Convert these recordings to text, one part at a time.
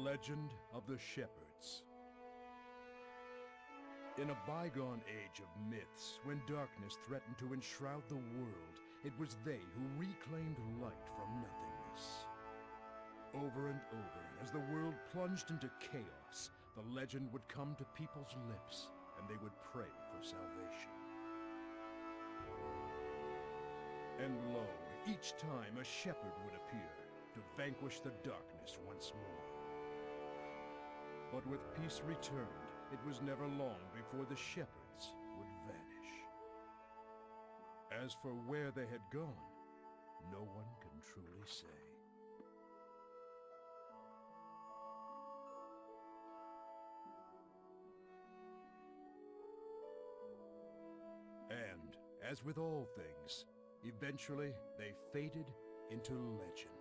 legend of the shepherds. In a bygone age of myths, when darkness threatened to enshroud the world, it was they who reclaimed light from nothingness. Over and over, as the world plunged into chaos, the legend would come to people's lips, and they would pray for salvation. And lo, each time a shepherd would appear, to vanquish the darkness once more. But with peace returned, it was never long before the shepherds would vanish. As for where they had gone, no one can truly say. And, as with all things, eventually they faded into legend.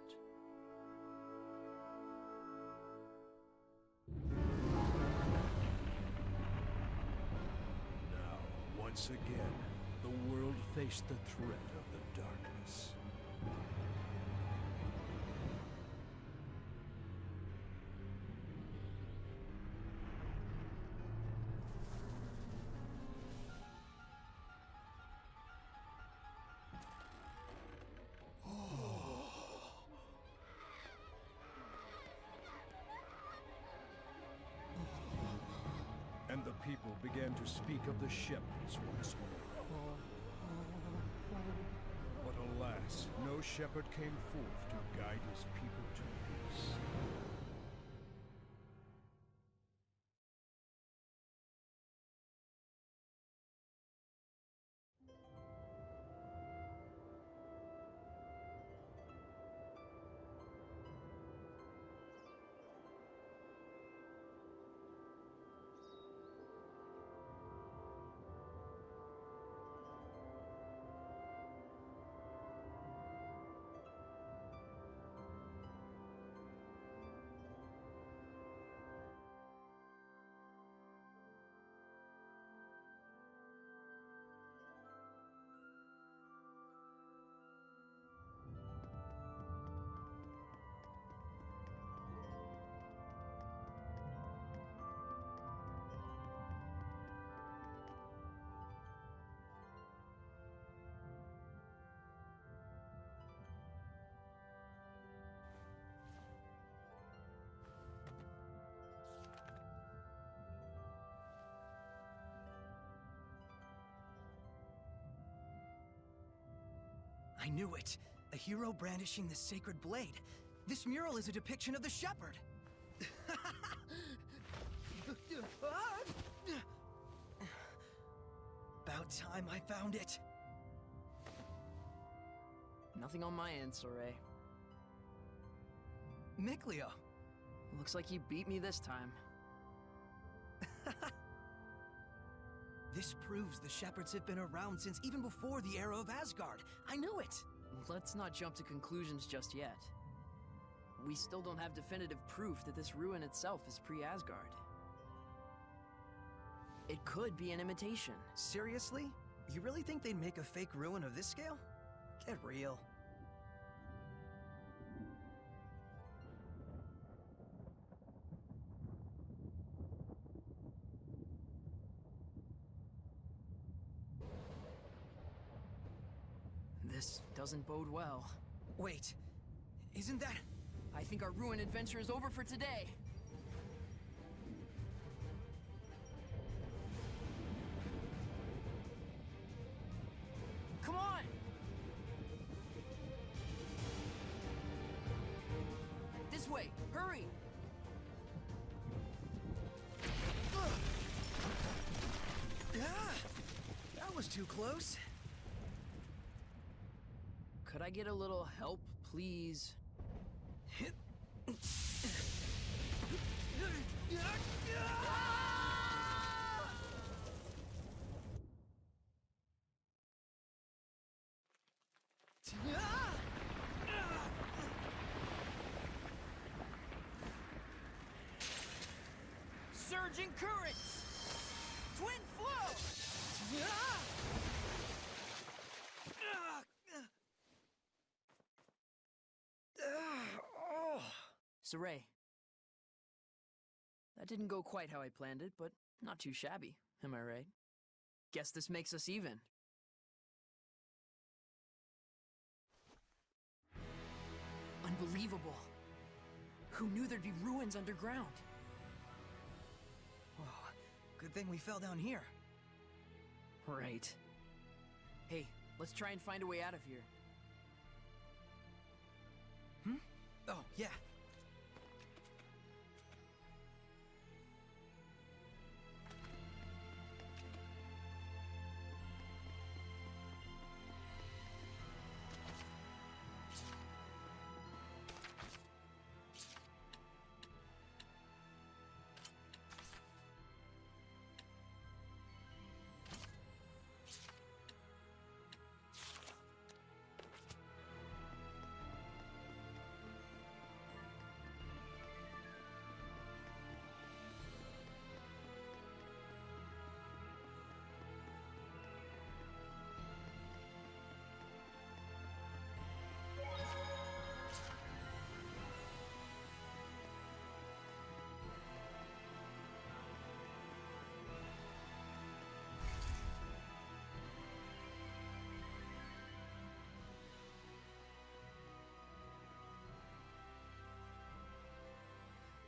Once again, the world faced the threat of the darkness. And the people began to speak of the shepherds once more. But alas, no shepherd came forth to guide his people to peace. I knew it! A hero brandishing the sacred blade. This mural is a depiction of the shepherd! About time I found it! Nothing on my end, Soray. Mikleo! Looks like you beat me this time. This proves the shepherds have been around since even before the era of Asgard. I knew it! Let's not jump to conclusions just yet. We still don't have definitive proof that this ruin itself is pre-Asgard. It could be an imitation. Seriously? You really think they'd make a fake ruin of this scale? Get real. This doesn't bode well. Wait, isn't that... I think our ruin adventure is over for today. Come on! This way, hurry! Ah! That was too close. Could I get a little help, please? Surging currents! Twin flow! Soray, That didn't go quite how I planned it, but not too shabby, am I right? Guess this makes us even. Unbelievable. Who knew there'd be ruins underground? Whoa, good thing we fell down here. Right. Hey, let's try and find a way out of here. Oh, yeah.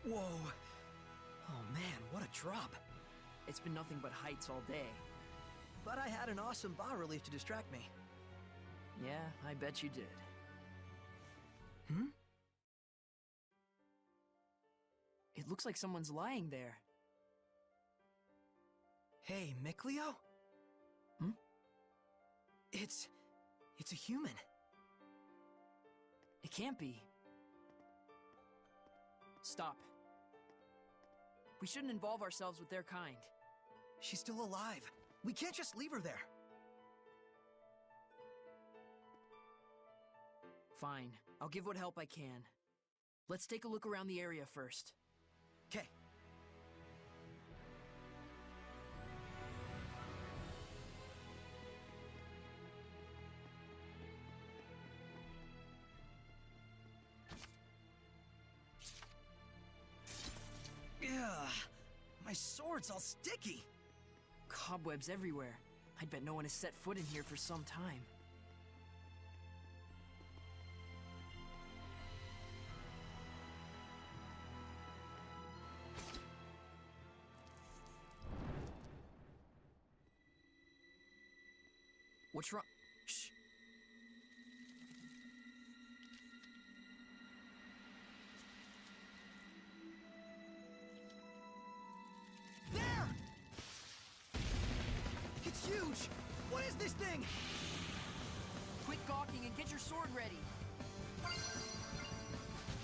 Whoa! Oh man, what a drop! It's been nothing but heights all day. But I had an awesome bas-relief to distract me. Yeah, I bet you did. It looks like someone's lying there. Hey, Micleo? It's a human. It can't be. Stop. We shouldn't involve ourselves with their kind. She's still alive. We can't just leave her there. Fine. I'll give what help I can. Let's take a look around the area first. 'Kay. Ugh, my sword's all sticky. Cobwebs everywhere. I'd bet no one has set foot in here for some time. What's wrong? Shh. There! It's huge! What is this thing? Quit gawking and get your sword ready.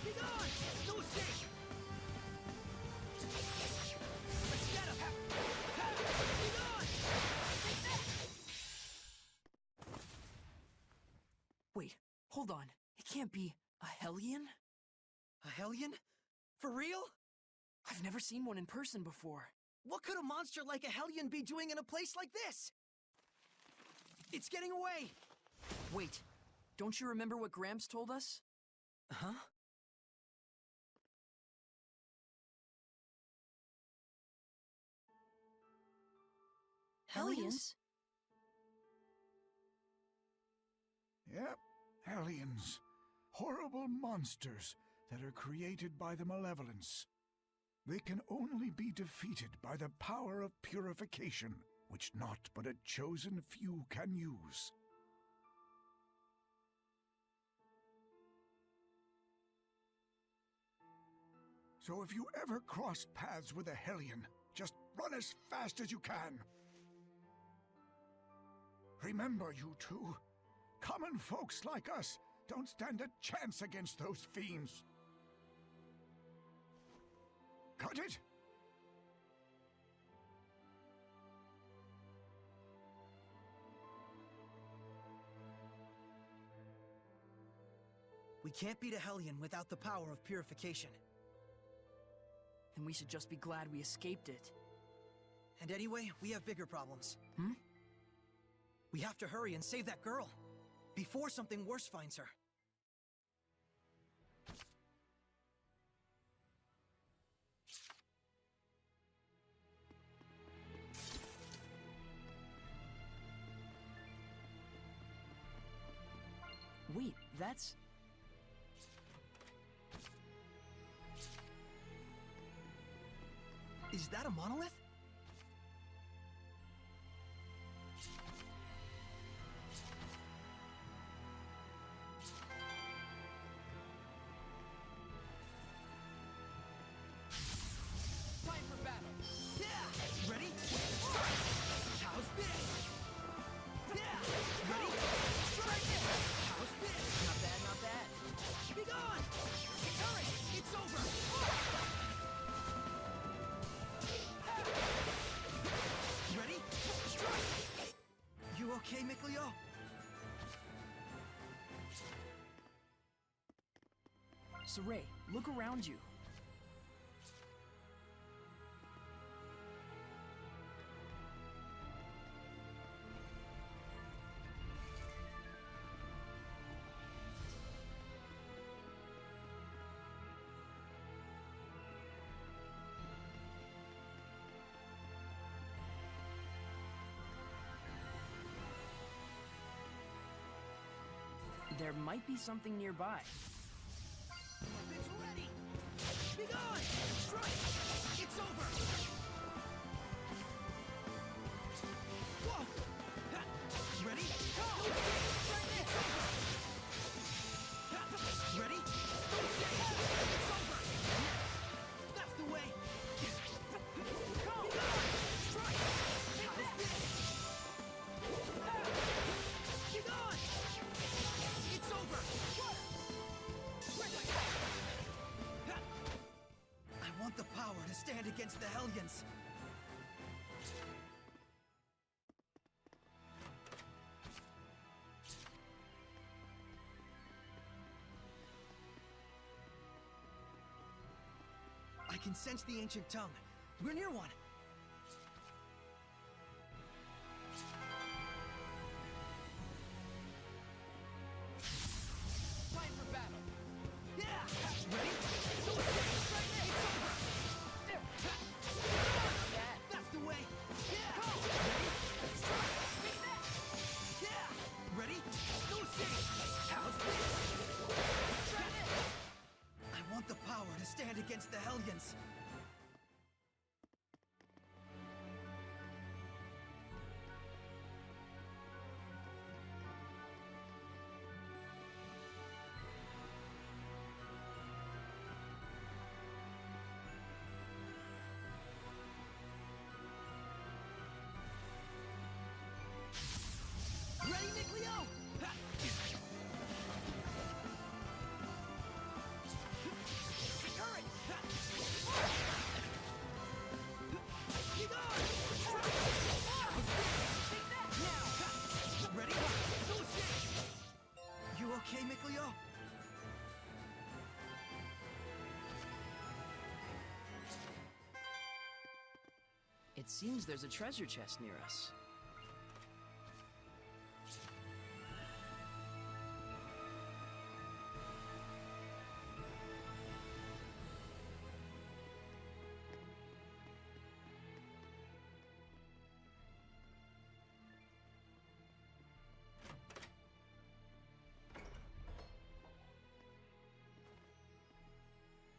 Be gone! No escape! Let's get him! Be gone! Take that! Wait, hold on. It can't be a Hellion? A Hellion? For real? I've never seen one in person before. What could a monster like a Hellion be doing in a place like this? It's getting away! Wait, don't you remember what Gramps told us? Huh? Hellions? Yep, Hellions. Horrible monsters that are created by the malevolence. They can only be defeated by the power of purification, which not but a chosen few can use. So if you ever cross paths with a Hellion, just run as fast as you can. Remember, you two, common folks like us don't stand a chance against those fiends. Got it? We can't beat a Hellion without the power of purification. Then we should just be glad we escaped it. And anyway, we have bigger problems. Hmm? We have to hurry and save that girl, before something worse finds her. Wait, that's... Is that a monolith? Time for battle! Yeah! Ready? How's this? Yeah! Ready? Strike it! How's this? Not bad, not bad. Be gone! Hurry! It's over! Ready? Strike! You okay, Mikleo? Saray, look around you. There might be something nearby. It's ready! Be gone! Strike! It's over! Whoa! Ha! Ready? Go! It's over! Ha! Ready? Go! It's over! That's the way! Go! Be gone! Strike! How's this? Ha! Be gone! It's over! I want the power to stand against the Hellions. I can sense the ancient tongue. We're near one. Time for battle! Yeah! Ready? Go! It's over! There! Not bad. That's the way! Yeah! Ready? Strike! Take that! Yeah! Ready? Go steady! How's this? Try it! I want the power to stand against the Hellions. Ready, Mikleo? Ha! Hurry! Ha! You gone! Take that now! Ha! Ready? Go steady! You okay, Mikleo? It seems there's a treasure chest near us.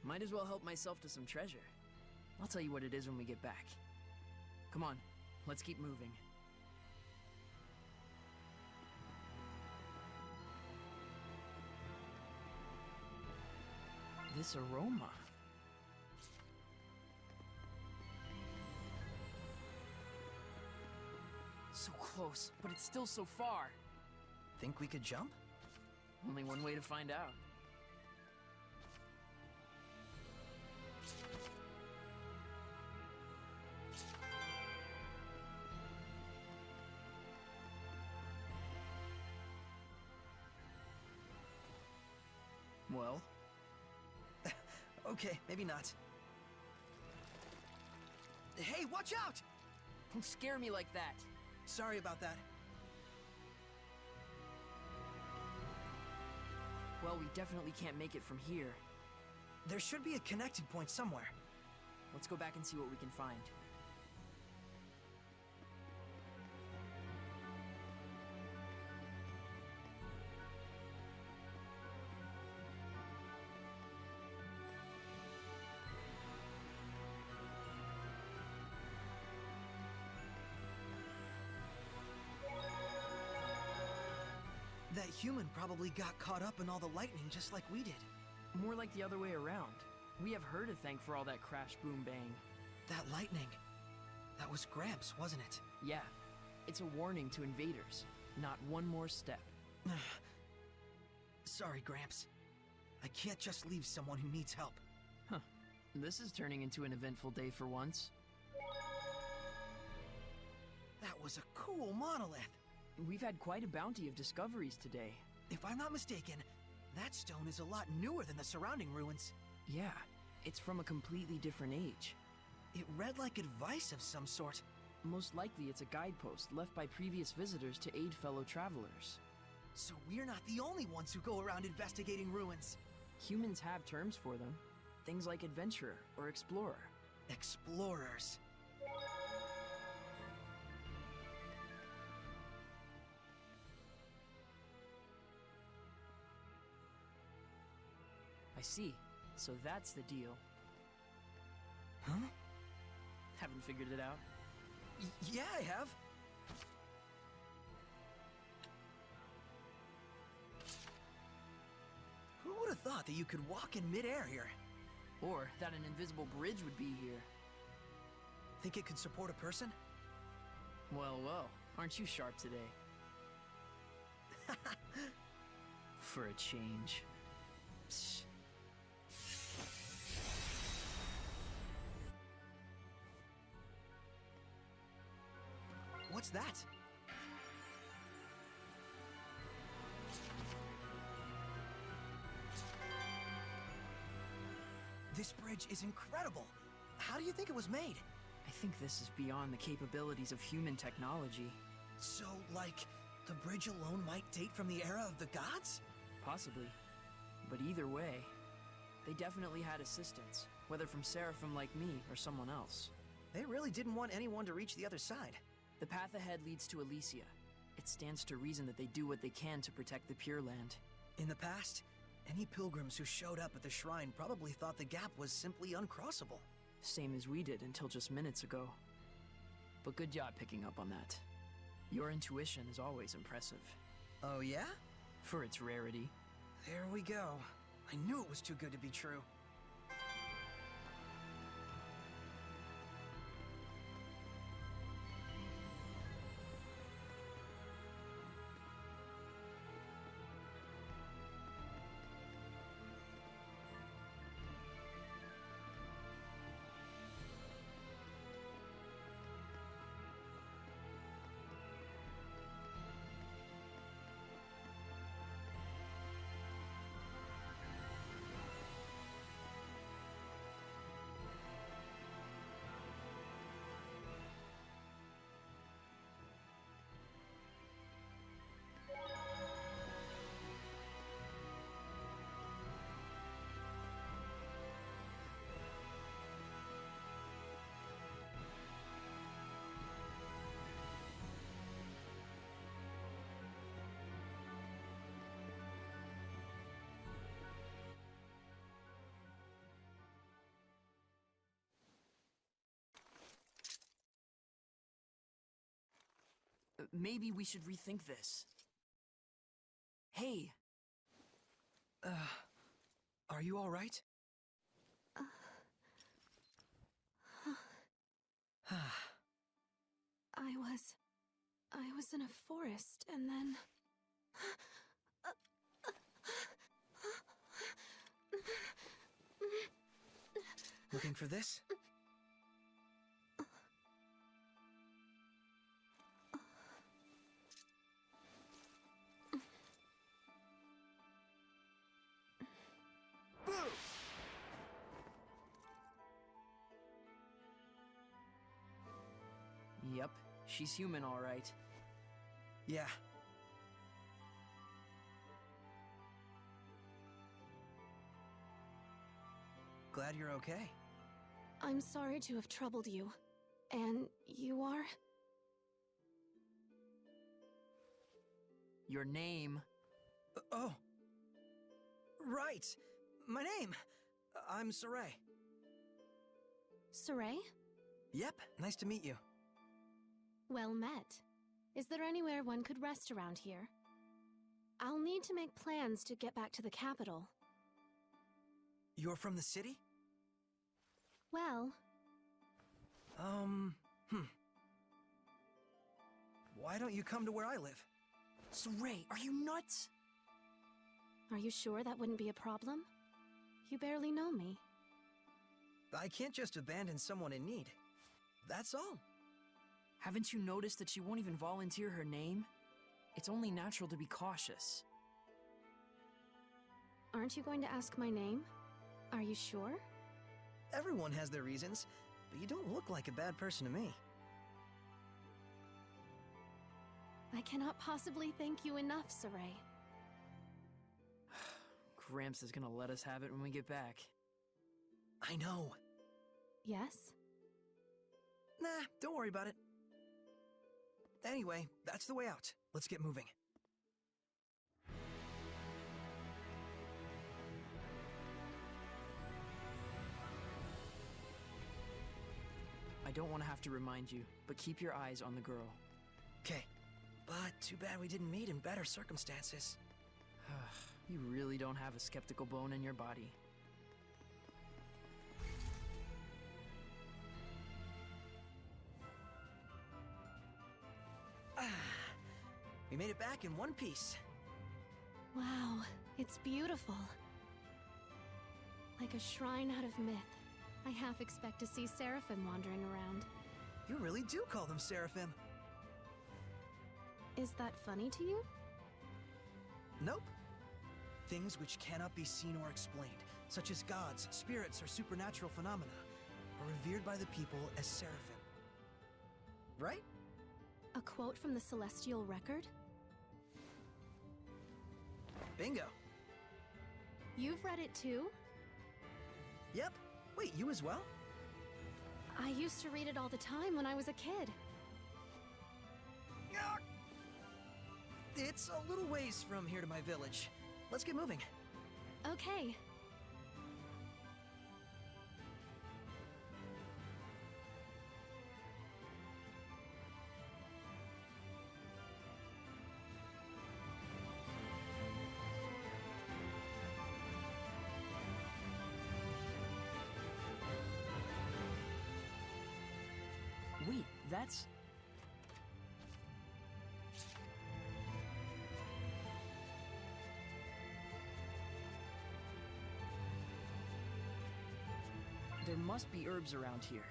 Might as well help myself to some treasure. I'll tell you what it is when we get back. Come on, let's keep moving. This aroma. So close, but it's still so far. Think we could jump? Only one way to find out. Well, Okay, maybe not. Hey, watch out! don't scare me like that. Sorry about that. Well, we definitely can't make it from here. There should be a connected point somewhere. Let's go back and see what we can find. That human probably got caught up in all the lightning just like we did. More like the other way around. We have her to thank for all that crash, boom, bang. That lightning. That was Gramps, wasn't it? Yeah, it's a warning to invaders. Not one more step. Sorry, Gramps. I can't just leave someone who needs help. Huh. This is turning into an eventful day for once. That was a cool monolith. We've had quite a bounty of discoveries today. If I'm not mistaken, that stone is a lot newer than the surrounding ruins. Yeah, it's from a completely different age. It read like advice of some sort. Most likely it's a guidepost left by previous visitors to aid fellow travelers. So we're not the only ones who go around investigating ruins. Humans have terms for them. Things like adventurer or explorer. Explorers. I see. So that's the deal. Huh? Haven't figured it out. Yeah, I have. Who would have thought that you could walk in midair here? Or that an invisible bridge would be here. Think it could support a person? Well, well, aren't you sharp today? For a change. Psst. What's that? This bridge is incredible. How do you think it was made? I think this is beyond the capabilities of human technology. So, like, the bridge alone might date from the era of the gods? Possibly. But either way, they definitely had assistance, whether from Seraphim like me or someone else. They really didn't want anyone to reach the other side. The path ahead leads to Elysia. It stands to reason that they do what they can to protect the Pure Land. In the past, any pilgrims who showed up at the shrine probably thought the gap was simply uncrossable. Same as we did until just minutes ago. But good job picking up on that. Your intuition is always impressive. Oh yeah? For its rarity. There we go. I knew it was too good to be true. Maybe we should rethink this. Hey! Are you all right? I was in a forest, and then... Looking for this? Yep, she's human all right. Yeah. Glad you're okay. I'm sorry to have troubled you. And you are? Your name? Oh. Right. My name. I'm Saray. Saray? Yep, nice to meet you. Well met. Is there anywhere one could rest around here? I'll need to make plans to get back to the capital. You're from the city? Well, Why don't you come to where I live? Saray, are you nuts? are you sure that wouldn't be a problem? You barely know me. I can't just abandon someone in need. That's all. Haven't you noticed that she won't even volunteer her name? It's only natural to be cautious. Aren't you going to ask my name? Are you sure? Everyone has their reasons, but you don't look like a bad person to me. I cannot possibly thank you enough, Saray. Gramps is gonna let us have it when we get back. I know. Yes? Nah, don't worry about it. Anyway, that's the way out. Let's get moving. I don't want to have to remind you, but keep your eyes on the girl. Okay, but too bad we didn't meet in better circumstances. You really don't have a skeptical bone in your body. We made it back in one piece. Wow, it's beautiful. Like a shrine out of myth. I half expect to see Seraphim wandering around. You really do call them Seraphim. Is that funny to you? Nope. Things which cannot be seen or explained, such as gods, spirits, or supernatural phenomena, are revered by the people as Seraphim. Right? A quote from the Celestial Record? Bingo. You've read it too? Yep. Wait, you as well? I used to read it all the time when I was a kid. It's a little ways from here to my village. Let's get moving. Okay. Wait, that's... There must be herbs around here.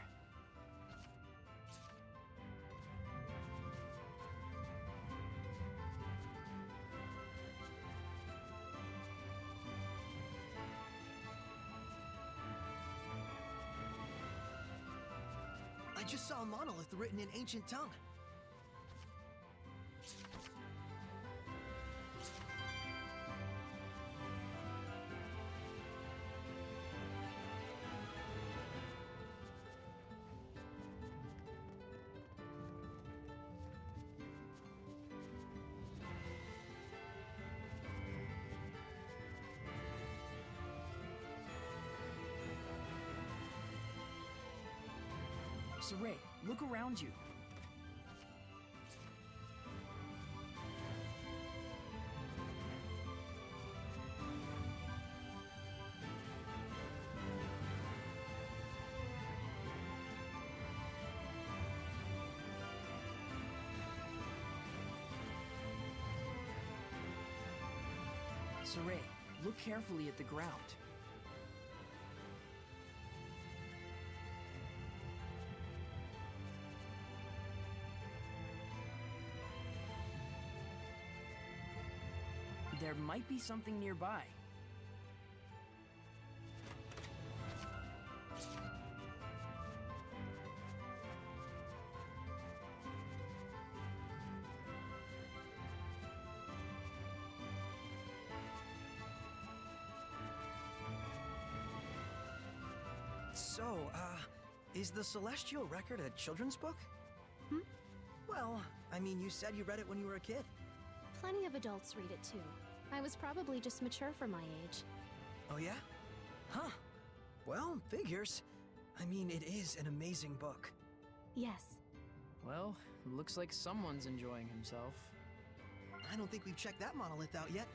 I just saw a monolith written in ancient tongue. Saray, look around you. Saray, look carefully at the ground. There might be something nearby. So, is the Celestial Record a children's book? Hmm? Well, I mean, you said you read it when you were a kid. Plenty of adults read it too. I was probably just mature for my age. Oh yeah? Huh. Well, figures. I mean, it is an amazing book. Yes. Well, looks like someone's enjoying himself. I don't think we've checked that monolith out yet.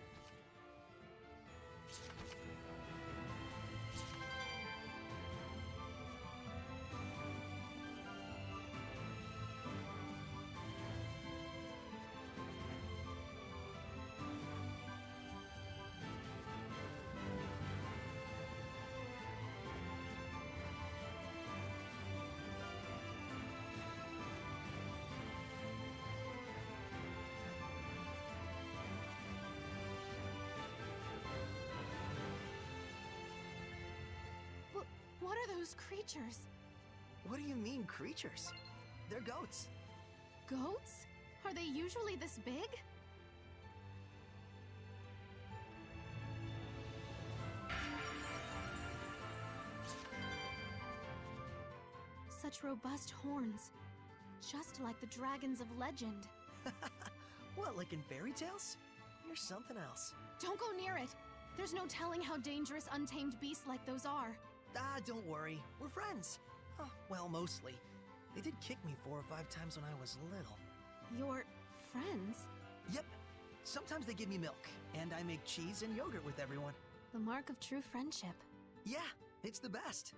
What are those creatures? What do you mean, creatures? They're goats. Goats? Are they usually this big? Such robust horns. Just like the dragons of legend. What, like in fairy tales? You're something else. Don't go near it! There's no telling how dangerous untamed beasts like those are. Ah, don't worry. We're friends. Oh, well, mostly. They did kick me 4 or 5 times when I was little. Your friends? Yep. Sometimes they give me milk, and I make cheese and yogurt with everyone. The mark of true friendship. Yeah, it's the best.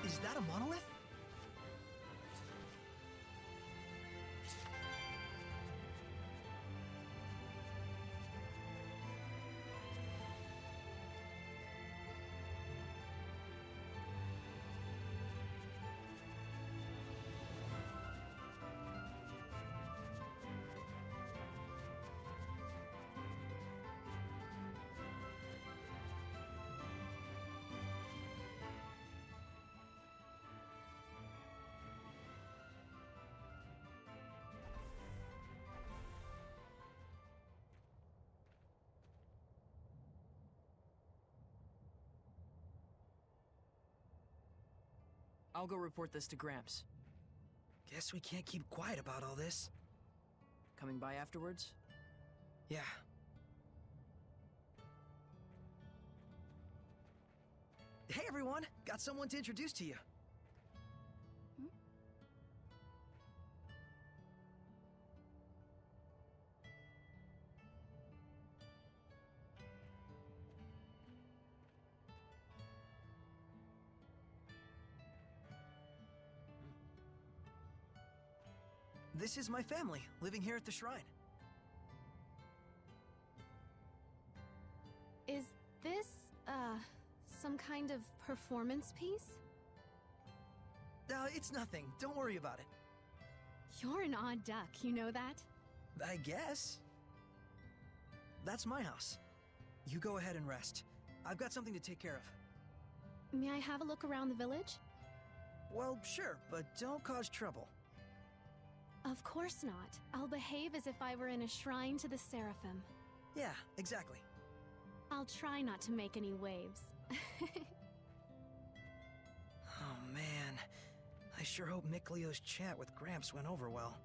Is that a monolith? I'll go report this to Gramps. Guess we can't keep quiet about all this. Coming by afterwards? Yeah. Hey everyone! Got someone to introduce to you. This is my family, living here at the shrine. Is this, some kind of performance piece? It's nothing. Don't worry about it. You're an odd duck, you know that? I guess. That's my house. You go ahead and rest. I've got something to take care of. May I have a look around the village? Well, sure, but don't cause trouble. Of course not. I'll behave as if I were in a shrine to the Seraphim. Yeah, exactly. I'll try not to make any waves. Oh man, I sure hope Mick Leo's chat with Gramps went over well.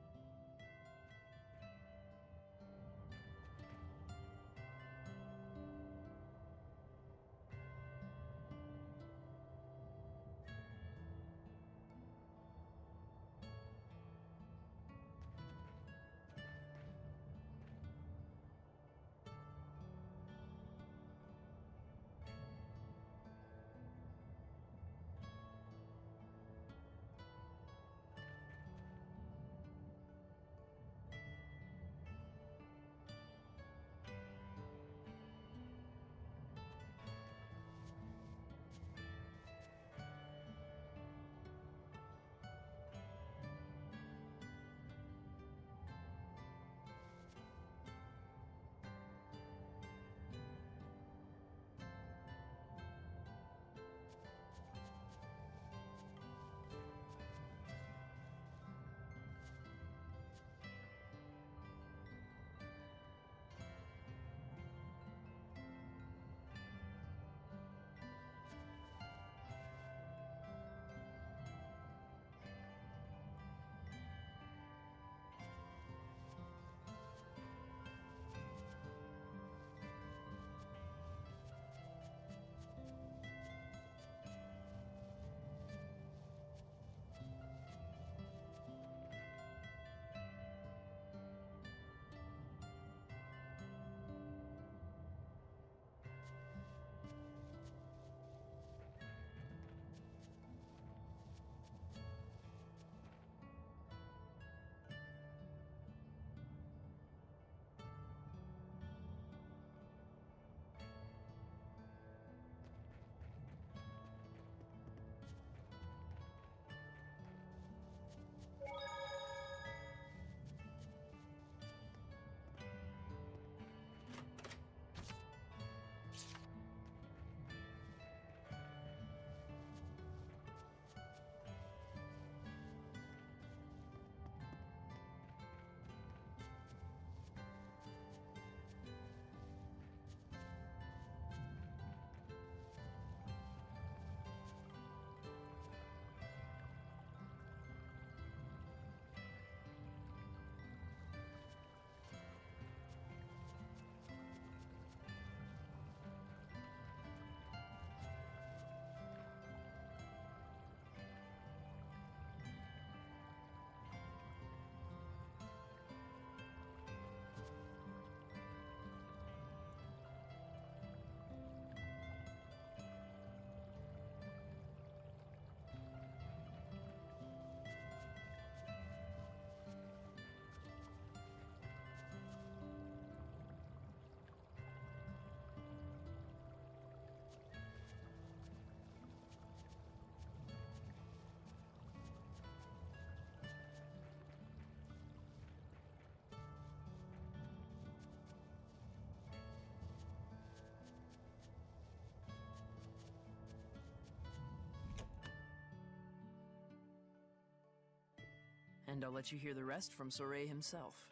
and I'll let you hear the rest from Soray himself.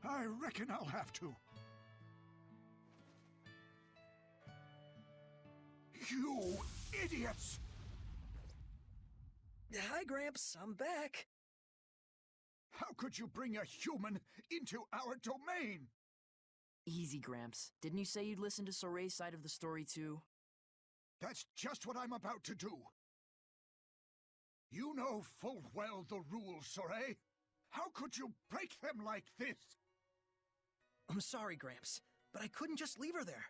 I reckon I'll have to. You idiots! Hi, Gramps. I'm back. How could you bring a human into our domain? Easy, Gramps. Didn't you say you'd listen to Soray's side of the story too? That's just what I'm about to do. You know full well the rules, Soray. How could you break them like this? I'm sorry, Gramps, but I couldn't just leave her there.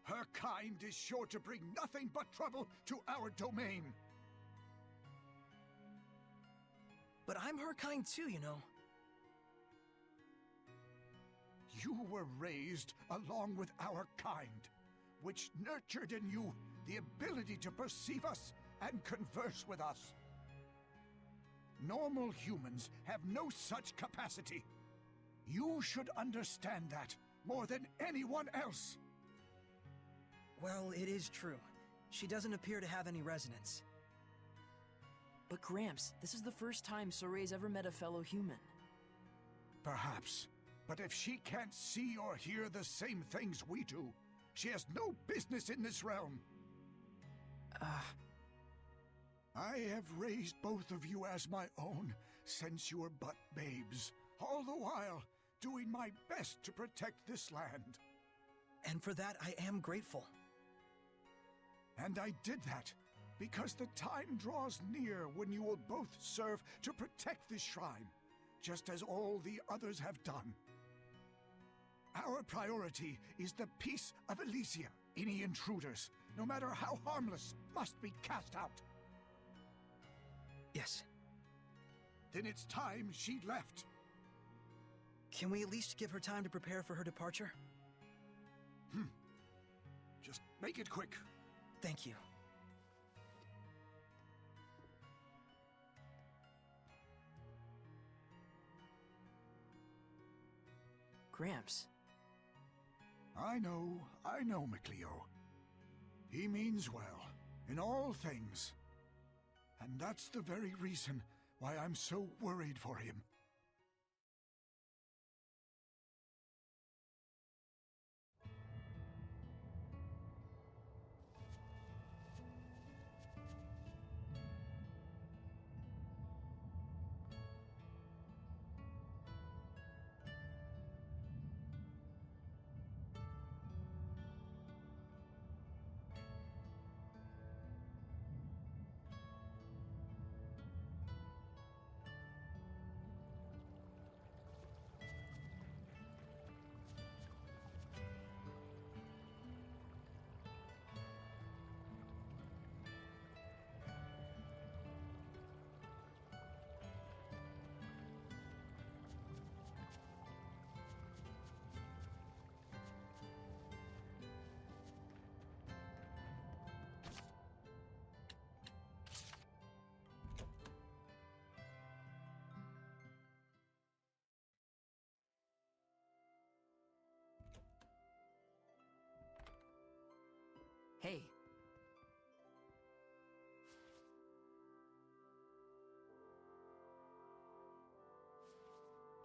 Her kind is sure to bring nothing but trouble to our domain. But I'm her kind too, you know. You were raised along with our kind, which nurtured in you the ability to perceive us and converse with us. Normal humans have no such capacity. You should understand that more than anyone else. Well, it is true. She doesn't appear to have any resonance. But Gramps, this is the first time Soray's ever met a fellow human. Perhaps. But if she can't see or hear the same things we do, she has no business in this realm. I have raised both of you as my own since you were but babes, all the while doing my best to protect this land. And for that, I am grateful. And I did that because the time draws near when you will both serve to protect this shrine, just as all the others have done. Our priority is the peace of Elysia. Any intruders, no matter how harmless, must be cast out. Yes. Then it's time she left. Can we at least give her time to prepare for her departure? Just make it quick. Thank you. Gramps. I know, Macleo. He means well, in all things. And that's the very reason why I'm so worried for him. Hey.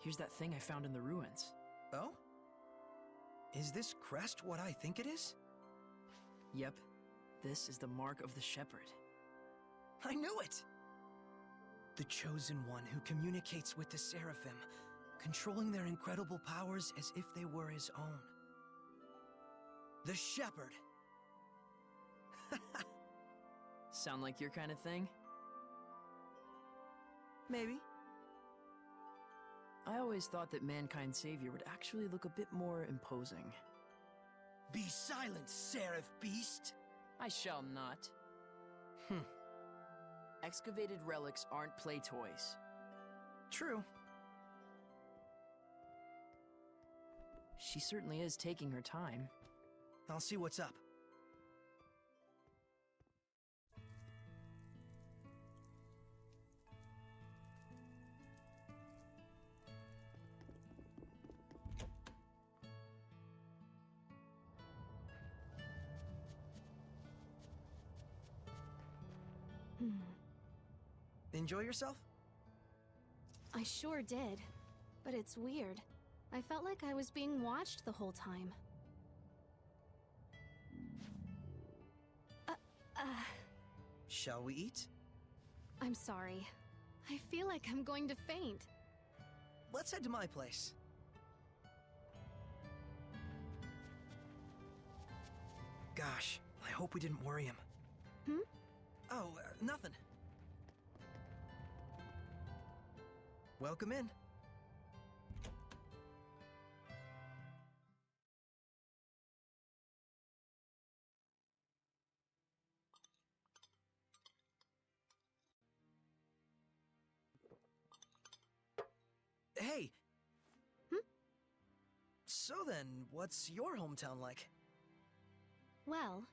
Here's that thing I found in the ruins. Oh? Is this crest what I think it is? Yep. This is the mark of the shepherd. I knew it! The Chosen One who communicates with the Seraphim, controlling their incredible powers as if they were his own. The Shepherd! Sound like your kind of thing? Maybe. I always thought that Mankind's savior would actually look a bit more imposing. Be silent, Seraph Beast! I shall not. Excavated relics aren't play toys. True. She certainly is taking her time. I'll see what's up. Enjoy yourself? I sure did. But it's weird. I felt like I was being watched the whole time. Shall we eat? I'm sorry. I feel like I'm going to faint. Let's head to my place. Gosh, I hope we didn't worry him. Hmm? Oh, nothing. Welcome in. Hey! Hmm? So then, what's your hometown like? Well,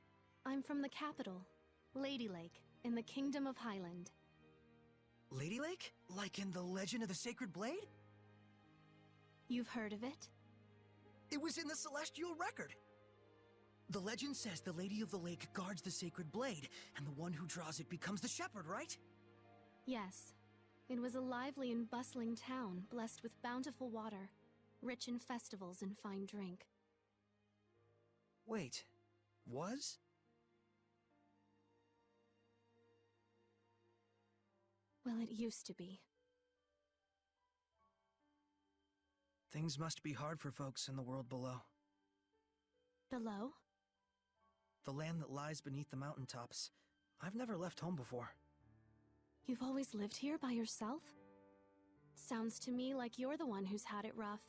I'm from the capital, Lady Lake, in the Kingdom of Highland. Lady Lake? Like in the Legend of the Sacred Blade? You've heard of it? It was in the Celestial Record! The legend says the Lady of the Lake guards the Sacred Blade, and the one who draws it becomes the shepherd, right? Yes. It was a lively and bustling town, blessed with bountiful water, rich in festivals and fine drink. Wait, was? Well, it used to be. Things must be hard for folks in the world below. Below? The land that lies beneath the mountaintops. I've never left home before. You've always lived here by yourself? Sounds to me like you're the one who's had it rough.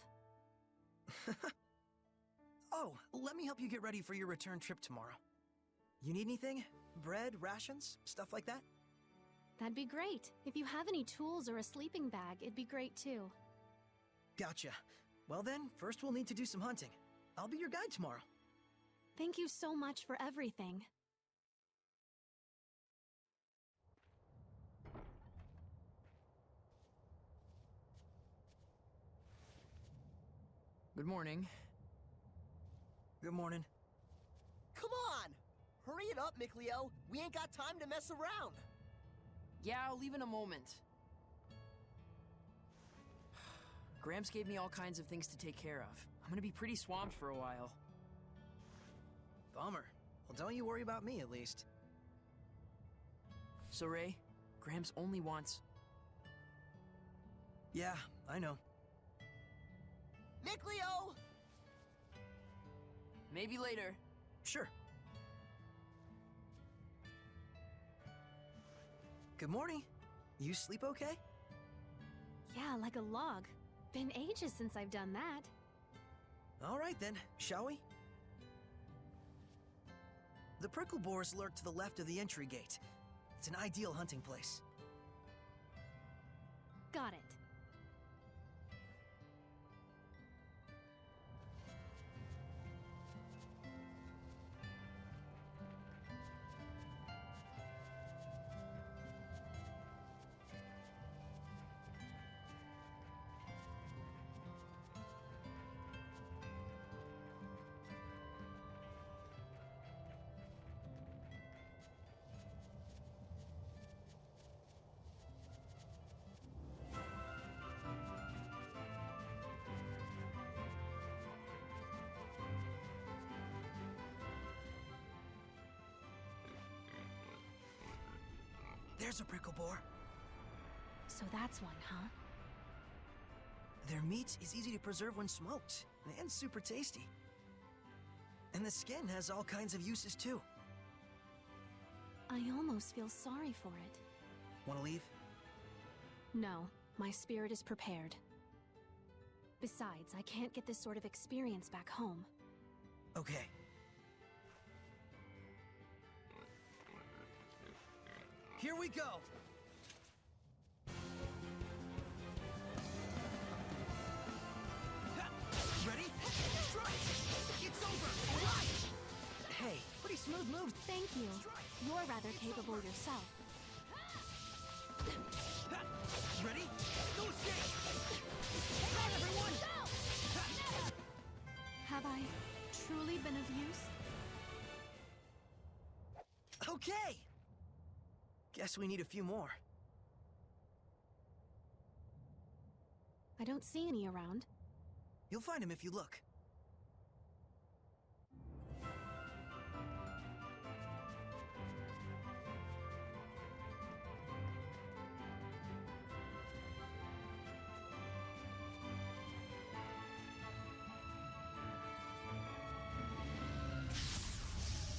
Oh, let me help you get ready for your return trip tomorrow. You need anything? Bread, rations, stuff like that? That'd be great. If you have any tools or a sleeping bag, it'd be great too. Gotcha. Well then, first we'll need to do some hunting. I'll be your guide tomorrow. Thank you so much for everything. Good morning. Good morning. Come on! Hurry it up, Mikleo. We ain't got time to mess around. Yeah, I'll leave in a moment. Gramps gave me all kinds of things to take care of. I'm gonna be pretty swamped for a while. Bummer. Well, don't you worry about me, at least. So, Ray, Gramps only wants... Yeah, I know. Mikleo! Maybe later. Sure. Good morning. You sleep okay? Yeah, like a log. Been ages since I've done that. All right then, shall we? The prickle boars lurk to the left of the entry gate. It's an ideal hunting place. Got it. There's a prickle boar. So that's one, huh? Their meat is easy to preserve when smoked, and super tasty. And the skin has all kinds of uses too. I almost feel sorry for it. Wanna leave? No, my spirit is prepared. Besides, I can't get this sort of experience back home. Okay. Here we go! Ready? Strike! It's over! Right! Hey, pretty smooth move. Thank you. You're rather capable yourself. Ready? No escape! Hang on, everyone! Have I truly been of use? Okay! Guess we need a few more. don't see any around. You'll find him if you look.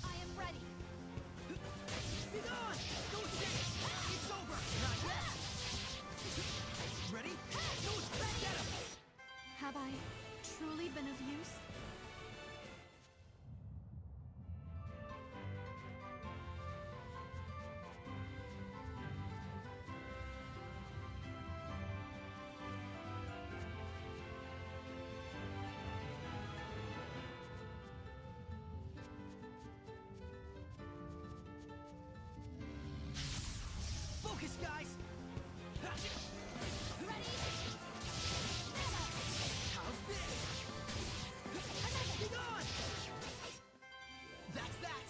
I am ready. Be gone! No escape! It's over! Not yet! Ready? No escape! Get him! Have I truly been of use? Focus, guys! Ready? How's this? Be gone! That's that!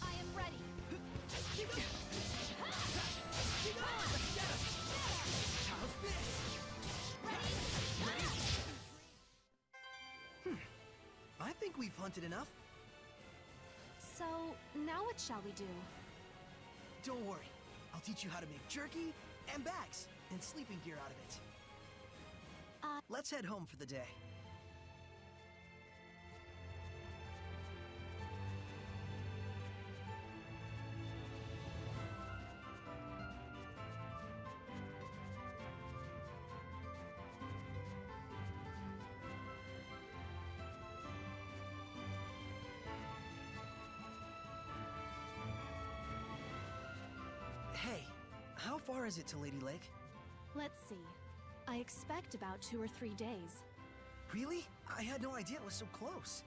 I am ready. Be gone! Let's get him! How's this? Ready? Ready? I think we've hunted enough. So, now what shall we do? Don't worry. I'll teach you how to make jerky and bags and sleeping gear out of it. Let's head home for the day. Hey, how far is it to Lady Lake? Let's see. I expect about 2 or 3 days. Really? I had no idea it was so close.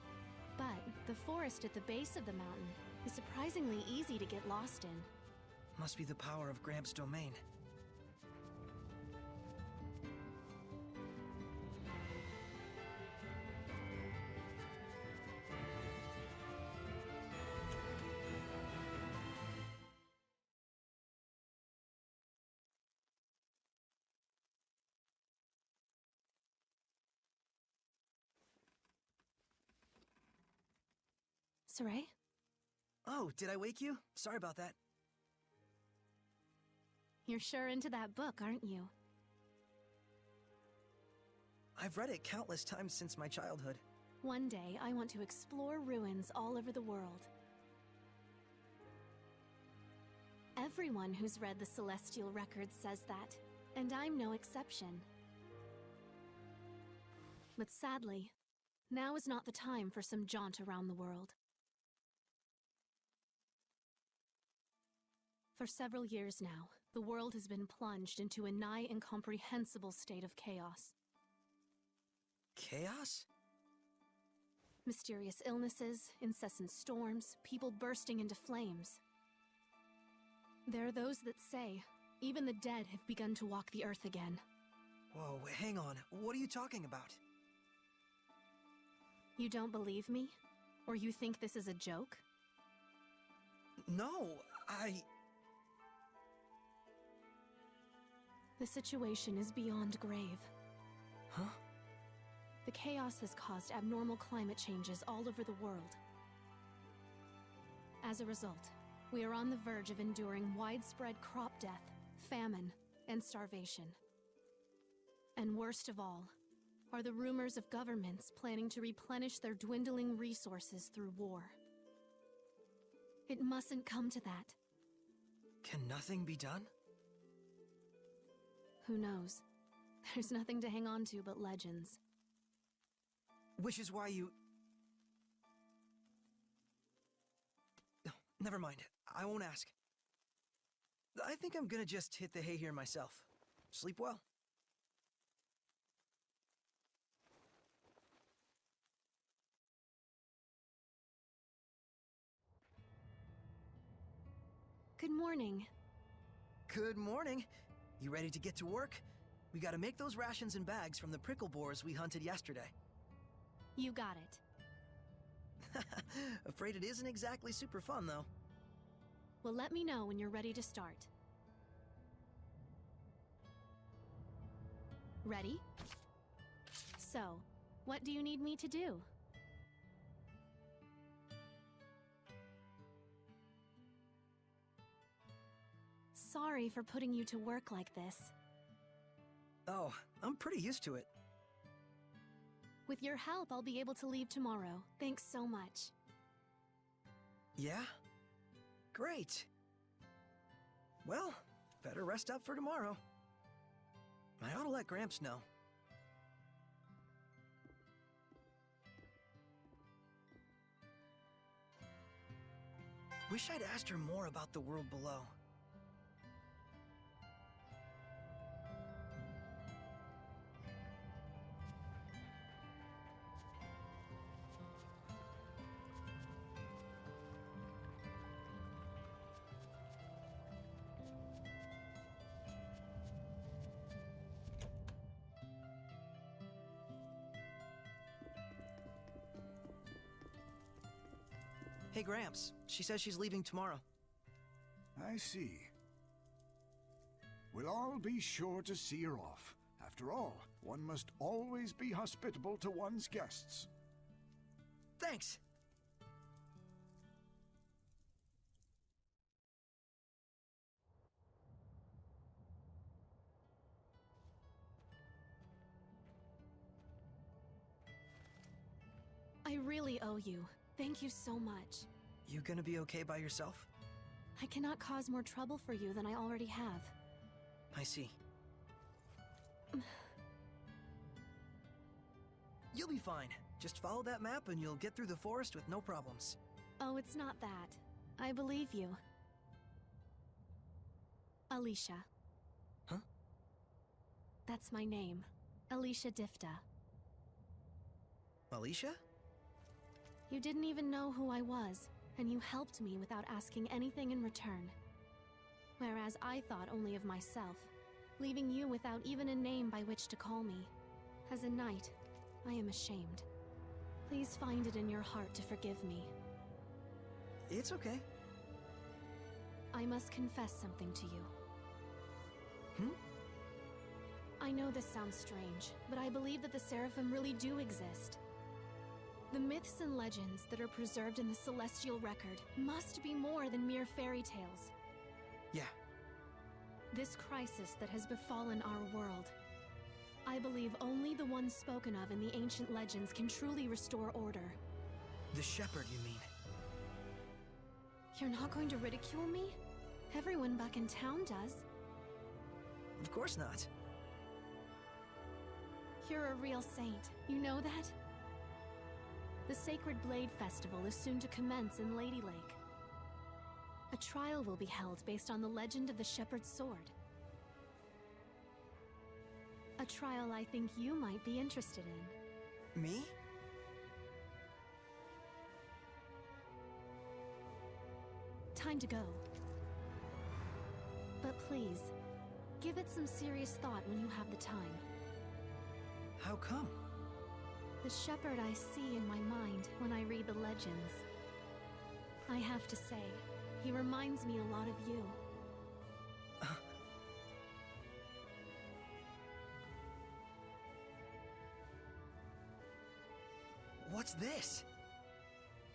But the forest at the base of the mountain is surprisingly easy to get lost in. Must be the power of Gramps' domain. Saray? Oh, did I wake you? Sorry about that. You're sure into that book, aren't you? I've read it countless times since my childhood. One day, I want to explore ruins all over the world. Everyone who's read the Celestial Records says that, and I'm no exception. But sadly, now is not the time for some jaunt around the world. For several years now, the world has been plunged into a nigh incomprehensible state of chaos. Chaos? Mysterious illnesses, incessant storms, people bursting into flames. There are those that say, even the dead have begun to walk the earth again. Whoa, hang on. What are you talking about? You don't believe me? Or you think this is a joke? No, The situation is beyond grave. Huh? The chaos has caused abnormal climate changes all over the world. As a result, we are on the verge of enduring widespread crop death, famine, and starvation. And worst of all, are the rumors of governments planning to replenish their dwindling resources through war. It mustn't come to that. Can nothing be done? Who knows? There's nothing to hang on to but legends. Which is why you... No, never mind. I won't ask. I think I'm gonna just hit the hay here myself. Sleep well. Good morning. Good morning. You ready to get to work? We gotta make those rations and bags from the prickle boars we hunted yesterday. You got it. Afraid it isn't exactly super fun, though. Well, let me know when you're ready to start. Ready? So, what do you need me to do? Sorry for putting you to work like this. Oh, I'm pretty used to it. With your help, I'll be able to leave tomorrow. Thanks so much. Yeah? Great. Well, better rest up for tomorrow. I ought to let Gramps know. Wish I'd asked her more about the world below. Hey, Gramps. She says she's leaving tomorrow. I see. We'll all be sure to see her off. After all, one must always be hospitable to one's guests. Thanks! I really owe you. Thank you so much. You gonna be okay by yourself? I cannot cause more trouble for you than I already have. I see. You'll be fine. Just follow that map and you'll get through the forest with no problems. Oh, it's not that. I believe you. Alicia. Huh? That's my name. Alicia Difta. Alicia? You didn't even know who I was, and you helped me without asking anything in return. Whereas I thought only of myself, leaving you without even a name by which to call me. As a knight, I am ashamed. Please find it in your heart to forgive me. It's okay. I must confess something to you. I know this sounds strange, but I believe that the Seraphim really do exist. The myths and legends that are preserved in the Celestial Record must be more than mere fairy tales. Yeah. This crisis that has befallen our world, I believe only the ones spoken of in the ancient legends can truly restore order. The shepherd, you mean? You're not going to ridicule me? Everyone back in town does. Of course not. You're a real saint, you know that? The Sacred Blade Festival is soon to commence in Lady Lake. A trial will be held based on the legend of the Shepherd's Sword. A trial I think you might be interested in. Me? Time to go. But please, give it some serious thought when you have the time. How come? The shepherd I see in my mind when I read the legends. I have to say, he reminds me a lot of you. What's this?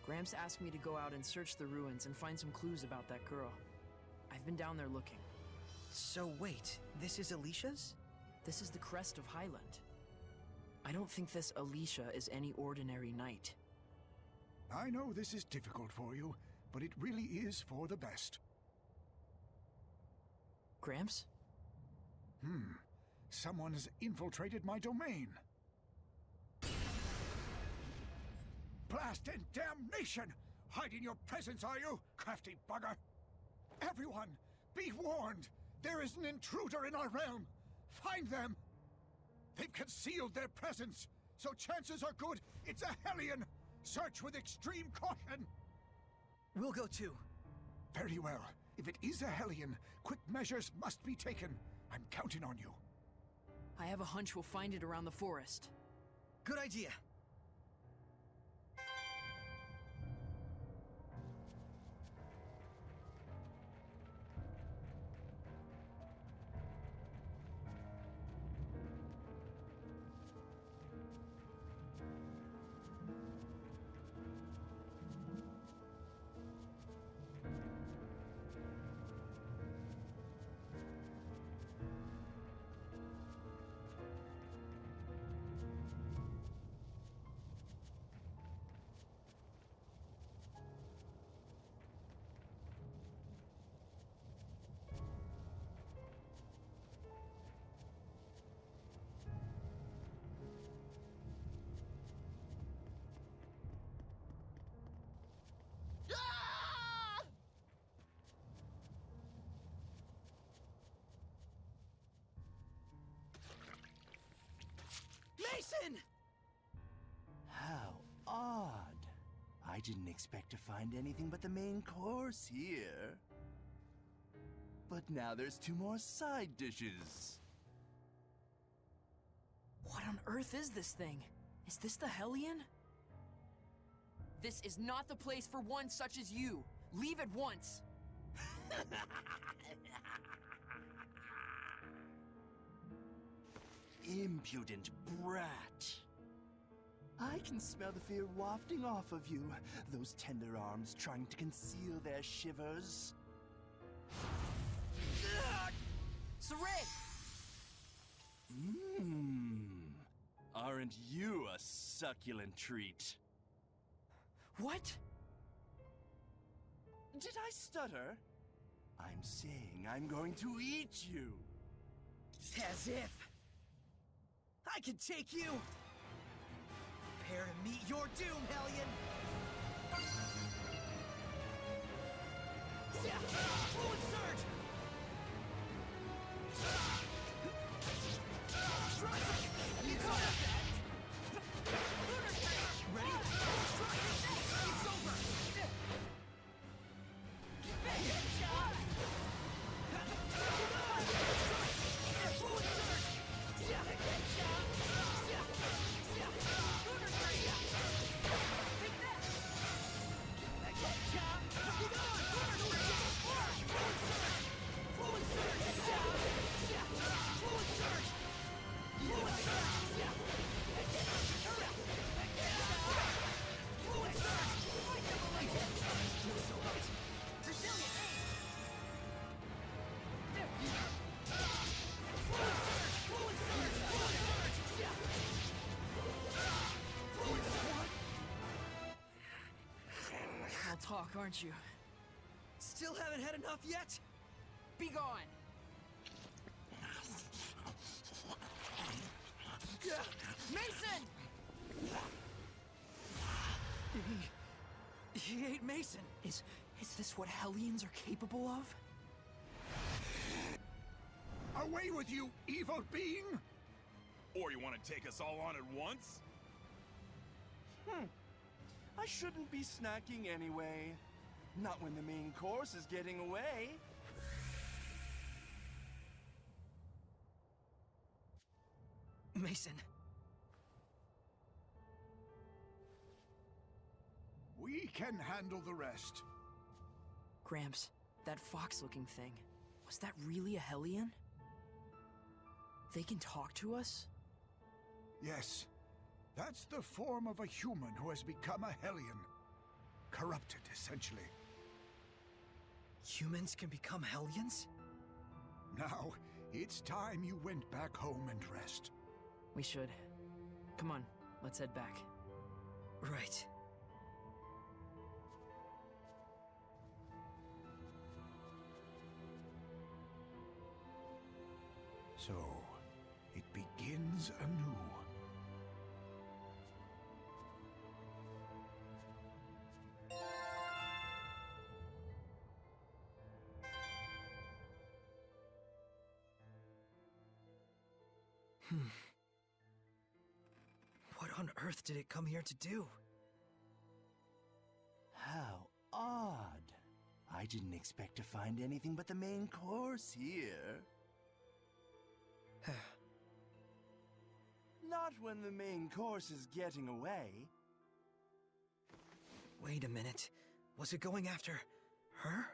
Gramps asked me to go out and search the ruins and find some clues about that girl. I've been down there looking. So wait, this is Alicia's? This is the crest of Highland. I don't think this Alicia is any ordinary knight. I know this is difficult for you, but it really is for the best. Gramps? Someone has infiltrated my domain. Blast and damnation! Hiding your presence, are you, crafty bugger? Everyone, be warned! There is an intruder in our realm! Find them! They've concealed their presence, so chances are good it's a Hellion! Search with extreme caution! We'll go too. Very well. If it is a Hellion, quick measures must be taken. I'm counting on you. I have a hunch we'll find it around the forest. Good idea. Ah! Mason! How odd. I didn't expect to find anything but the main course here. But now there's 2 more side dishes. What on earth is this thing? Is this the Hellion? This is not the place for one such as you. Leave at once. Impudent brat. I can smell the fear wafting off of you, those tender arms trying to conceal their shivers. Saray! Aren't you a succulent treat? What? Did I stutter? I'm saying I'm going to eat you. As if. I can take you! Prepare to meet your doom, Hellion! Fluid Surge! You caught up that! Ready? It's over! Fluid Surge! I'll talk, aren't you? Still haven't had enough yet? Be gone! Mason! He ate Mason. Is this what Hellions are capable of? Away with you, evil being! Or you want to take us all on at once? I shouldn't be snacking anyway. Not when the main course is getting away. Mason. We can handle the rest. Gramps, that fox-looking thing, was that really a Hellion? They can talk to us? Yes, that's the form of a human who has become a Hellion. Corrupted, essentially. Humans can become Hellions? Now, it's time you went back home and rest. We should. Come on, let's head back. Right. So, it begins anew. What on earth did it come here to do? How odd. I didn't expect to find anything but the main course here. Not when the main course is getting away. Wait a minute. Was it going after her?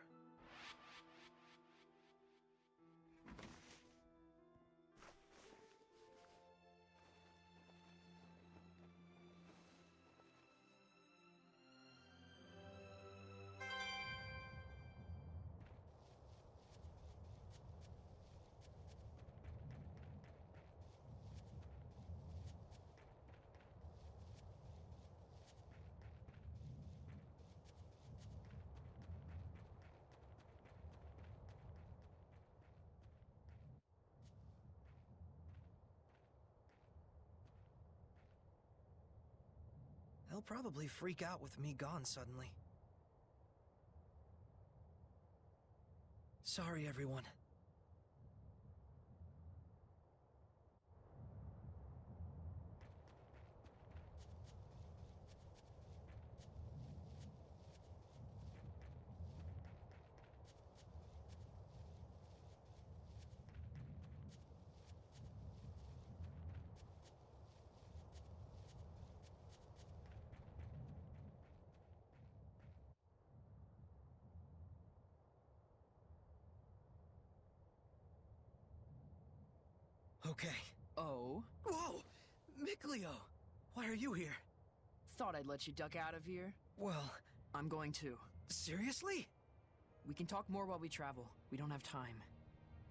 They'll probably freak out with me gone suddenly. Sorry, everyone. Okay. Oh? Whoa! Mikleo! Why are you here? Thought I'd let you duck out of here. Well, I'm going to. seriously? We can talk more while we travel. We don't have time.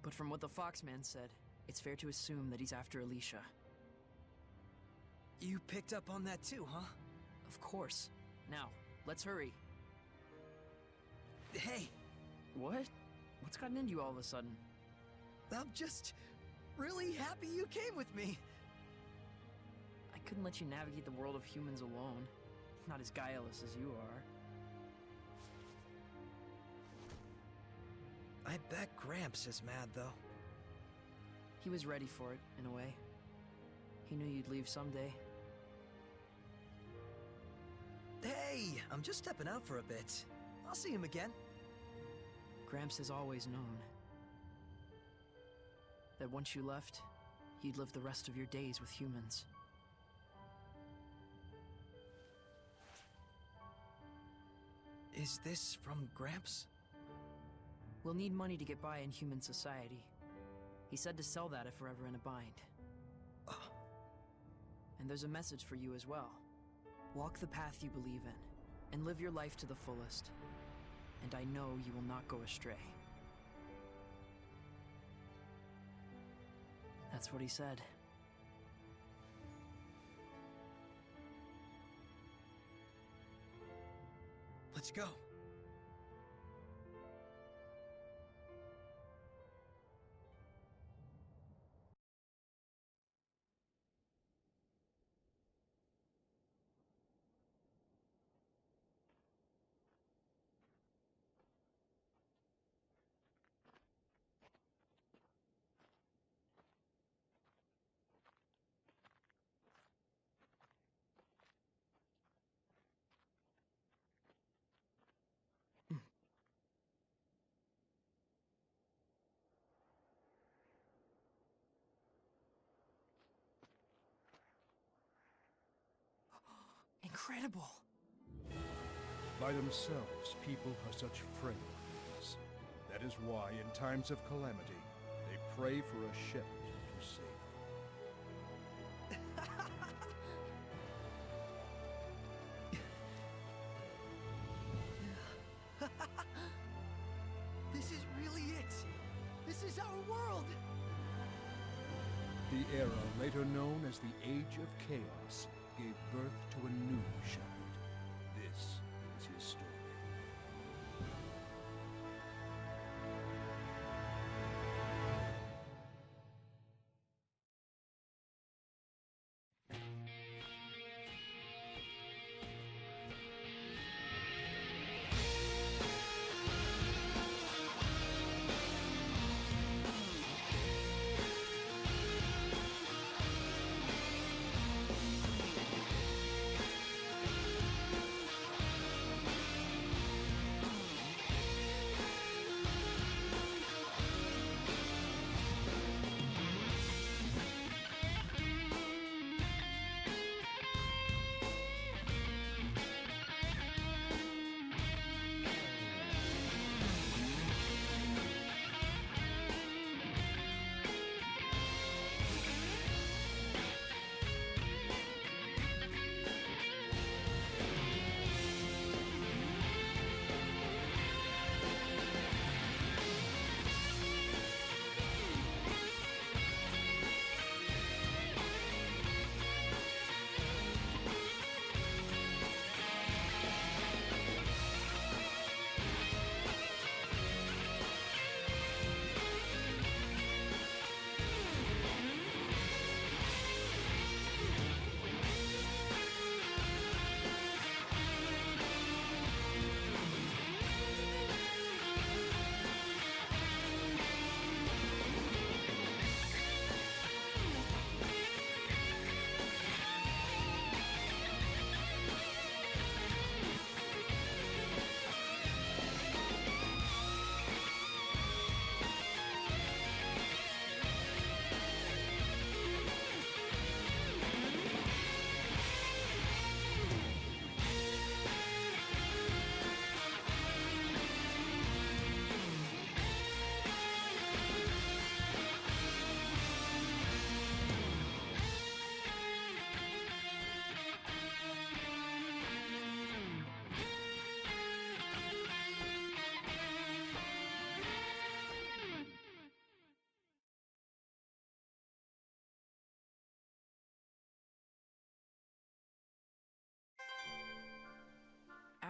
But from what the Foxman said, it's fair to assume that he's after Alicia. You picked up on that too, huh? Of course. Now, let's hurry. Hey, What? What's gotten into you all of a sudden? I'm just really happy you came with me. I couldn't let you navigate the world of humans alone. Not as guileless as you are. I bet Gramps is mad, though. He was ready for it, in a way. He knew you'd leave someday. Hey, I'm just stepping out for a bit. I'll see him again. Gramps has always known that once you left, you'd live the rest of your days with humans. Is this from Gramps? We'll need money to get by in human society. He said to sell that if we're ever in a bind. And there's a message for you as well. Walk the path you believe in, and live your life to the fullest. And I know you will not go astray. That's what he said. Let's go. Incredible! By themselves, people are such frail creatures. That is why, in times of calamity, they pray for a shepherd to save them. This is really it. This is our world. The era later known as the Age of Chaos gave birth to a new shepherd. This is his story.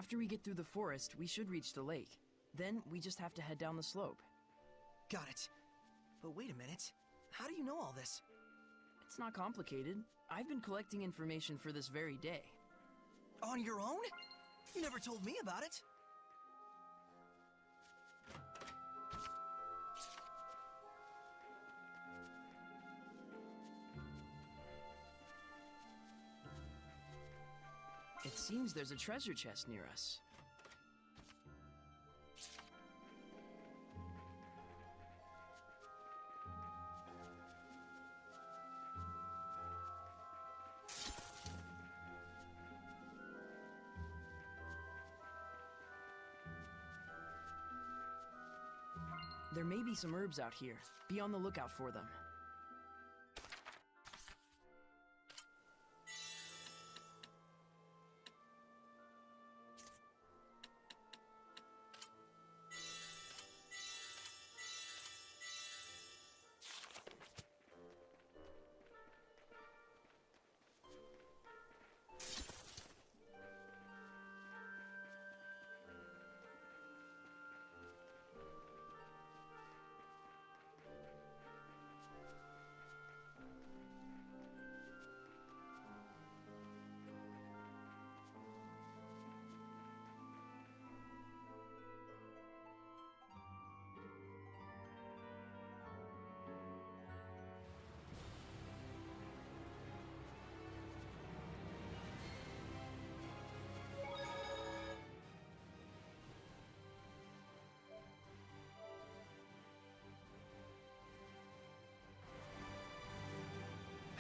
After we get through the forest, we should reach the lake. Then we just have to head down the slope. Got it. But wait a minute. How do you know all this? It's not complicated. I've been collecting information for this very day. On your own? You never told me about it. It seems there's a treasure chest near us. There may be some herbs out here. Be on the lookout for them.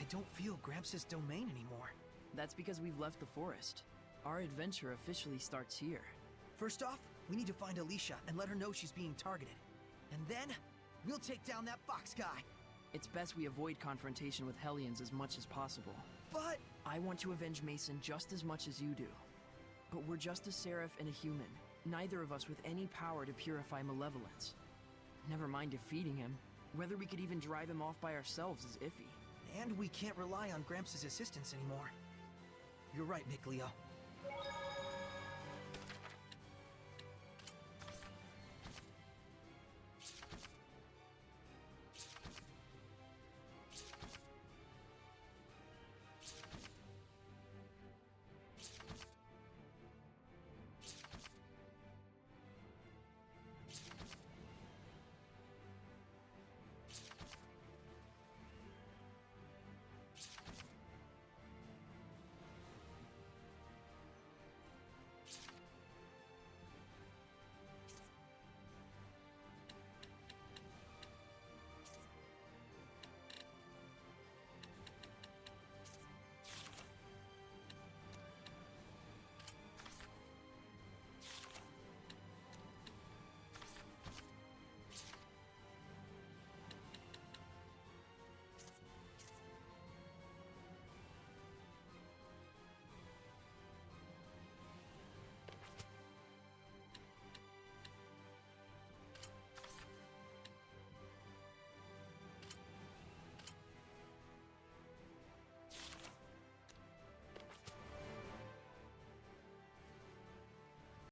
I don't feel Gramps' domain anymore. That's because we've left the forest. Our adventure officially starts here. First off, we need to find Alicia and let her know she's being targeted. And then, we'll take down that fox guy. It's best we avoid confrontation with Hellions as much as possible. But... I want to avenge Mason just as much as you do. But we're just a seraph and a human, neither of us with any power to purify malevolence. Never mind defeating him. Whether we could even drive him off by ourselves is iffy. And we can't rely on Gramps' assistance anymore. You're right, Mikleo.